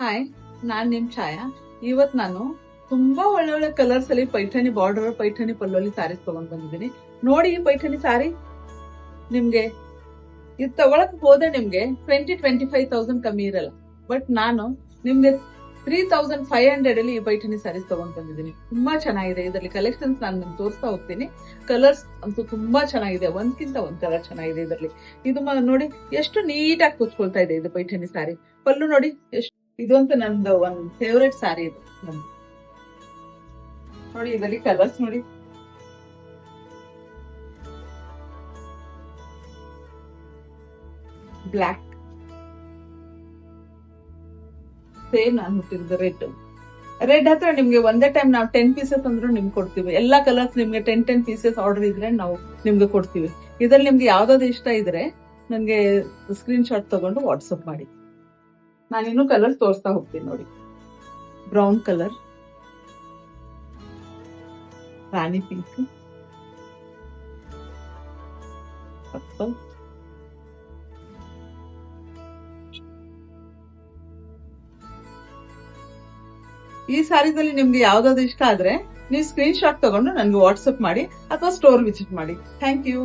Hi, ನಾನ್ ನಿಮ್ ಛಾಯಾ. ಇವತ್ ನಾನು ತುಂಬಾ ಒಳ್ಳೊಳ್ಳೆ ಕಲರ್ಸ್ ಅಲ್ಲಿ ಪೈಠಾಣಿ ಬಾರ್ಡರ್ ಪೈಠಾಣಿ ಪಲ್ಲುವಲ್ಲಿ ಸ್ಯಾರೀಸ್ ತಗೊಂಡ್ ಬಂದಿದ್ದೀನಿ. ನೋಡಿ ಈ ಪೈಠಾಣಿ ಸ್ಯಾರಿ ನಿಮ್ಗೆ ಇದು ತಗೊಳಕ್ ಹೋದ್ರೆ ನಿಮ್ಗೆ 25,000 ಕಮ್ಮಿ ಇರಲ್ಲ. ಬಟ್ ನಾನು ನಿಮ್ಗೆ 3,500 ಅಲ್ಲಿ ಈ ಪೈಠಾಣಿ ಸ್ಯಾರೀಸ್ ತಗೊಂಡ್ ಬಂದಿದ್ದೀನಿ. ತುಂಬಾ ಚೆನ್ನಾಗಿದೆ. ಇದರಲ್ಲಿ ಕಲೆಕ್ಷನ್ಸ್ ನಾನು ನಿಮ್ಗೆ ತೋರಿಸ್ತಾ ಹೋಗ್ತೀನಿ. ಕಲರ್ಸ್ ಅಂತೂ ತುಂಬಾ ಚೆನ್ನಾಗಿದೆ, ಒಂದ್ಕಿಂತ ಒಂದ್ ಕಲರ್ ಚೆನ್ನಾಗಿದೆ ಇದರಲ್ಲಿ. ಇದು ನೋಡಿ ಎಷ್ಟು ನೀಟಾಗಿ ಕೂತ್ಕೊಳ್ತಾ ಇದೆ ಇದು ಪೈಠಾಣಿ ಸ್ಯಾರಿ. ಪಲ್ಲು ನೋಡಿ ಎಷ್ಟು, ಇದಂತೂ ನಂದು ಒಂದ್ ಫೇವ್ರೆಟ್ ಸ್ಯಾರಿ ಇದು ನಂದು. ನೋಡಿ ಇದರಲ್ಲಿ ಕಲರ್ಸ್ ನೋಡಿ, ಬ್ಲಾಕ್, ಸೇಮ್ ನಾನು ಹುಟ್ಟಿರೋದು ರೆಡ್ ಹತ್ರ ನಿಮ್ಗೆ ಒಂದೇ ಟೈಮ್ ನಾವು 10 ಪೀಸಸ್ ಅಂದ್ರೂ ನಿಮ್ಗೆ ಕೊಡ್ತೀವಿ. ಎಲ್ಲಾ ಕಲರ್ಸ್ ನಿಮ್ಗೆ 10 ಪೀಸಸ್ ಆರ್ಡರ್ ಇದ್ರೆ ನಾವು ನಿಮ್ಗೆ ಕೊಡ್ತೀವಿ. ಇದ್ರಲ್ಲಿ ನಿಮ್ಗೆ ಯಾವ್ದಾದ್ರು ಇಷ್ಟ ಇದ್ರೆ ನನ್ಗೆ ಸ್ಕ್ರೀನ್ ಶಾಟ್ ತಗೊಂಡು ವಾಟ್ಸಪ್ ಮಾಡಿ. ನಾನಿನ್ನೂ ಕಲರ್ಸ್ ತೋರಿಸ್ತಾ ಹೋಗ್ತೀನಿ. ನೋಡಿ, ಬ್ರೌನ್ ಕಲರ್, ರಾಣಿ ಪಿಂಕ್, ಪರ್ಪಲ್, ಈ ಸ್ಯಾರೀಸಲ್ಲಿ ನಿಮ್ಗೆ ಯಾವ್ದಾದ್ರು ಇಷ್ಟ ಆದ್ರೆ ನೀವು ಸ್ಕ್ರೀನ್ ಶಾಟ್ ತಗೊಂಡು ನನ್ಗೆ ವಾಟ್ಸಪ್ ಮಾಡಿ ಅಥವಾ ಸ್ಟೋರ್ ವಿಸಿಟ್ ಮಾಡಿ. Thank you.